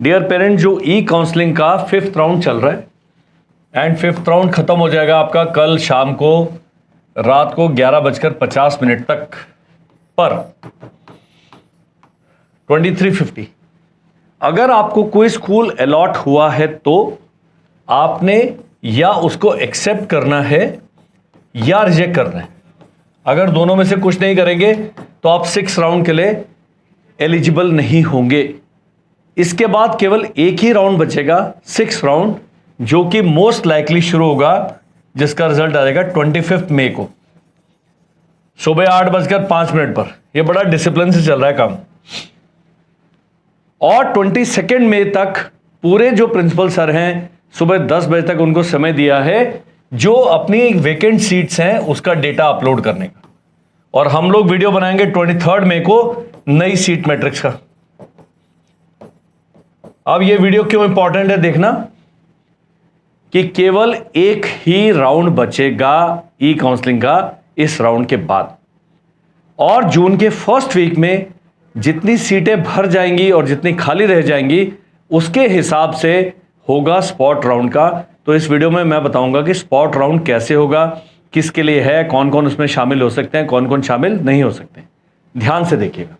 Dear parent, जो ई counselling का 5th round चल रहा है एंड 5th राउंड खत्म हो जाएगा आपका कल शाम को रात को 11:50 तक पर 2350। अगर आपको कोई स्कूल अलॉट हुआ है तो आपने या उसको एक्सेप्ट करना है या रिजेक्ट करना है। अगर दोनों में से कुछ नहीं करेंगे तो आप 6 राउंड के लिए एलिजिबल नहीं होंगे। इसके बाद केवल एक ही राउंड बचेगा, 6 राउंड, जो कि मोस्ट लाइकली शुरू होगा, जिसका रिजल्ट आ जाएगा 25 मई को सुबह 8:05 पर। यह बड़ा डिसिप्लिन से चल रहा है काम। और 22 मई तक पूरे जो प्रिंसिपल सर हैं सुबह 10 बजे तक उनको समय दिया है जो अपनी वेकेंट सीट्स हैं उसका डेटा अपलोड करने का। और हम लोग वीडियो बनाएंगे 23 मई को नई सीट मैट्रिक्स का। अब यह वीडियो क्यों इंपॉर्टेंट है देखना कि केवल एक ही राउंड बचेगा ई काउंसलिंग का इस राउंड के बाद, और जून के फर्स्ट वीक में जितनी सीटें भर जाएंगी और जितनी खाली रह जाएंगी उसके हिसाब से होगा स्पॉट राउंड का। तो इस वीडियो में मैं बताऊंगा कि स्पॉट राउंड कैसे होगा, किसके लिए है, कौन कौन उसमें शामिल हो सकते हैं, कौन कौन शामिल नहीं हो सकते। ध्यान से देखिएगा।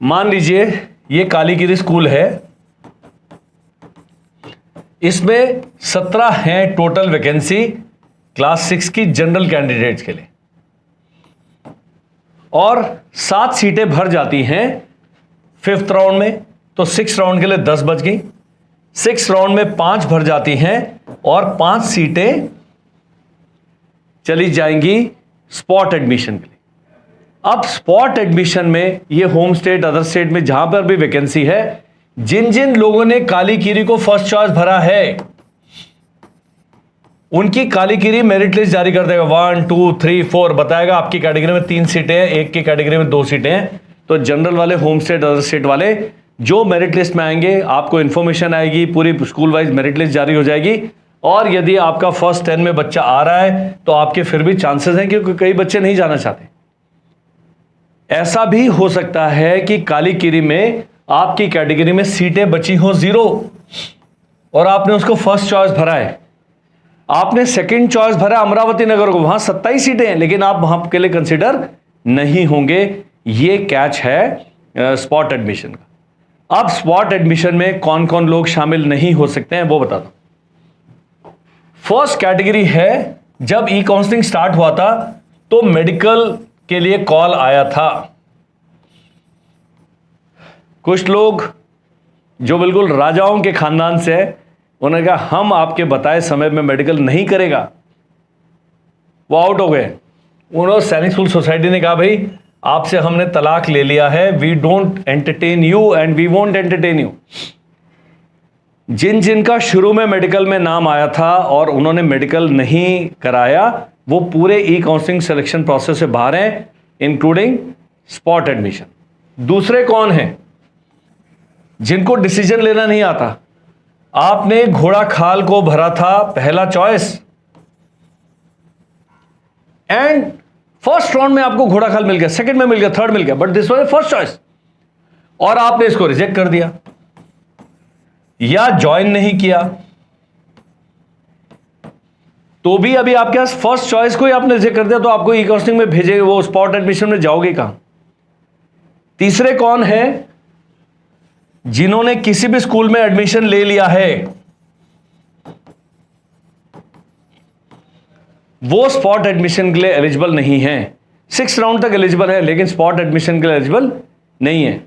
मान लीजिए ये कालीगिरी स्कूल है, इसमें 17 हैं टोटल वैकेंसी क्लास 6 की जनरल कैंडिडेट्स के लिए, और 7 सीटें भर जाती हैं 5th राउंड में, तो 6 राउंड के लिए 10 बच गई। 6 राउंड में 5 भर जाती हैं और 5 सीटें चली जाएंगी स्पॉट एडमिशन के लिए। अब स्पॉट एडमिशन में ये होम स्टेट, अदर स्टेट में जहां पर भी वैकेंसी है, जिन जिन लोगों ने कालीगिरी को फर्स्ट चॉइस भरा है उनकी कालीगिरी मेरिट लिस्ट जारी कर देगा। 1 2 3 4 बताएगा आपकी कैटेगरी में 3 सीटें हैं, एक की कैटेगरी में 2 सीटें हैं। तो जनरल वाले, होम स्टेट, अदर स्टेट वाले जो मेरिट लिस्ट में आएंगे आपको इंफॉर्मेशन आएगी, पूरी स्कूल वाइज मेरिट लिस्ट जारी हो जाएगी। और यदि आपका फर्स्ट 10 में बच्चा आ रहा है तो आपके फिर भी चांसेस हैं, क्योंकि कई बच्चे नहीं जाना चाहते। ऐसा भी हो सकता है कि कालीगिरी में आपकी कैटेगरी में सीटें बची हो 0 और आपने उसको फर्स्ट चॉइस भरा है, आपने सेकंड चॉइस भरा अमरावती नगर को, वहां 27 सीटें हैं, लेकिन आप वहां के लिए कंसीडर नहीं होंगे। यह कैच है स्पॉट एडमिशन का। अब स्पॉट एडमिशन में कौन कौन लोग शामिल नहीं हो सकते हैं वो बता दो। फर्स्ट कैटेगरी है, जब ई काउंसलिंग स्टार्ट हुआ था तो मेडिकल के लिए कॉल आया था। कुछ लोग जो बिल्कुल राजाओं के खानदान से है, उन्होंने कहा हम आपके बताए समय में मेडिकल नहीं करेगा, वो आउट हो गए। उन्होंने सैनिक स्कूल सोसाइटी ने कहा भाई आपसे हमने तलाक ले लिया है, we don't entertain you and we won't entertain you. जिन जिनका शुरू में मेडिकल में नाम आया था और उन्होंने मेडिकल नहीं कराया, वो पूरे ई काउंसलिंग सिलेक्शन प्रोसेस से बाहर हैं, इंक्लूडिंग स्पॉट एडमिशन। दूसरे कौन हैं? जिनको डिसीजन लेना नहीं आता। आपने घोड़ा खाल को भरा था पहला चॉइस एंड फर्स्ट राउंड में आपको घोड़ा खाल मिल गया, सेकंड में मिल गया, थर्ड मिल गया, but this was first choice और आपने इसको रिजेक्ट कर दिया या ज्वाइन नहीं किया, तो भी अभी आपके पास फर्स्ट चॉइस को ही आपने रिजेक्ट कर दिया, तो आपको ई काउंसलिंग में भेजेंगे, वो स्पॉट एडमिशन में जाओगे कहां? तीसरे कौन है? जिन्होंने किसी भी स्कूल में एडमिशन ले लिया है, वो स्पॉट एडमिशन के लिए एलिजिबल नहीं है। 6 राउंड तक एलिजिबल है लेकिन स्पॉट एडमिशन के लिए एलिजिबल नहीं है।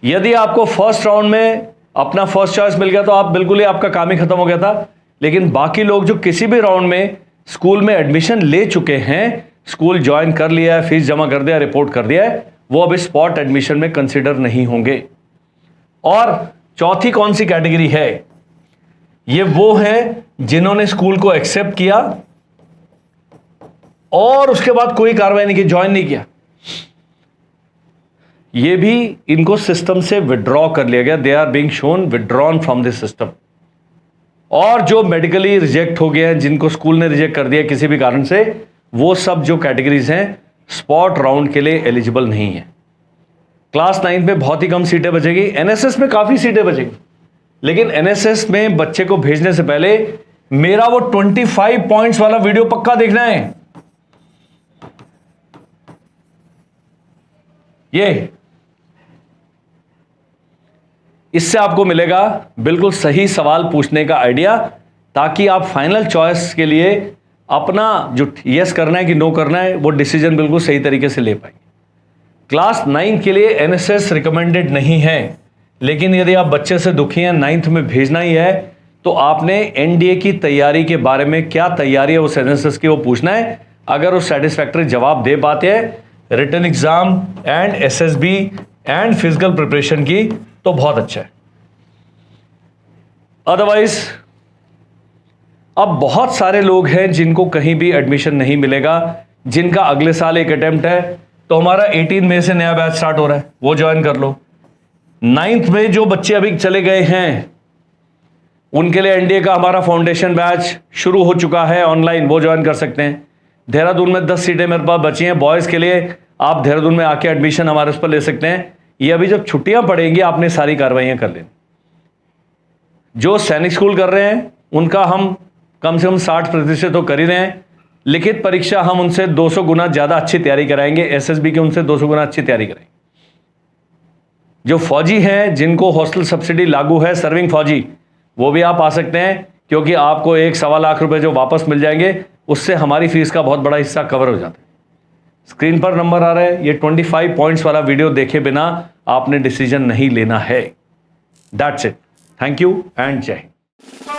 यदि आपको फर्स्ट राउंड में अपना फर्स्ट चॉइस मिल गया तो आप बिल्कुल ही, आपका काम ही खत्म हो गया था। लेकिन बाकी लोग जो किसी भी राउंड में स्कूल में एडमिशन ले चुके हैं, स्कूल ज्वाइन कर लिया है, फीस जमा कर दिया, रिपोर्ट कर दिया है, वो अभी स्पॉट एडमिशन में कंसिडर नहीं होंगे। और चौथी कौन सी कैटेगरी है? ये वो है जिन्होंने स्कूल को एक्सेप्ट किया और उसके बाद कोई कार्रवाई नहीं की, ज्वाइन नहीं किया, ये भी इनको सिस्टम से विड्रॉ कर लिया गया। They are being shown withdrawn from this system. और जो मेडिकली रिजेक्ट हो गए हैं, जिनको स्कूल ने रिजेक्ट कर दिया किसी भी कारण से, वो सब जो कैटेगरीज हैं स्पॉट राउंड के लिए एलिजिबल नहीं है। क्लास 9 में बहुत ही कम सीटें बचेगी, एनएसएस में काफी सीटें बचेगी, लेकिन एनएसएस में बच्चे को भेजने से पहले मेरा वो 25 पॉइंट्स वाला वीडियो पक्का देखना है। ये इससे आपको मिलेगा बिल्कुल सही सवाल पूछने का आइडिया, ताकि आप फाइनल चॉइस के लिए अपना जो यस करना है कि नो करना है वो डिसीजन बिल्कुल सही तरीके से ले पाएंगे। क्लास 9 के लिए एनएसएस रिकमेंडेड नहीं है, लेकिन यदि आप बच्चे से दुखी हैं, 9th में भेजना ही है, तो आपने एनडीए की तैयारी के बारे में क्या तैयारी है उस एनएसएस की वो पूछना है। अगर वो सेटिस्फैक्टरी जवाब दे पाते हैं written exam and SSB and physical preparation की, तो बहुत अच्छा है। अदरवाइज अब बहुत सारे लोग हैं जिनको कहीं भी एडमिशन नहीं मिलेगा, जिनका अगले साल एक अटेम्प्ट है, तो हमारा 18 मई से नया बैच स्टार्ट हो रहा है, वो ज्वाइन कर लो। 9th में जो बच्चे अभी चले गए हैं उनके लिए एनडीए का हमारा फाउंडेशन बैच शुरू हो चुका है ऑनलाइन, वो ज्वाइन कर सकते हैं। देहरादून में 10 सीटें मेरे पास बची हैं बॉयज़ के लिए, आप देहरादून में आके एडमिशन हमारे उस पर ले सकते हैं। ये अभी जब छुट्टियां पड़ेंगी आपने सारी कार्रवाइयां कर लेनी। जो सैनिक स्कूल कर रहे हैं उनका हम कम से कम 60% तो कर ही रहे हैं। लिखित परीक्षा हम उनसे 200 गुना ज़्यादा अच्छी तैयारी कराएंगे, एसएसबी की उनसे 200 गुना अच्छी तैयारी कराएंगे। जो फौजी हैं जिनको हॉस्टल सब्सिडी लागू है, सर्विंग फौजी, वो भी आप आ सकते हैं, क्योंकि आपको 1-1.25 लाख रुपए जो वापस मिल जाएंगे उससे हमारी फीस का बहुत बड़ा हिस्सा कवर हो जाता है। स्क्रीन पर नंबर आ रहा है, ये 25 पॉइंट्स वाला वीडियो देखे बिना आपने डिसीजन नहीं लेना है। That's it, thank you and जय हिंद।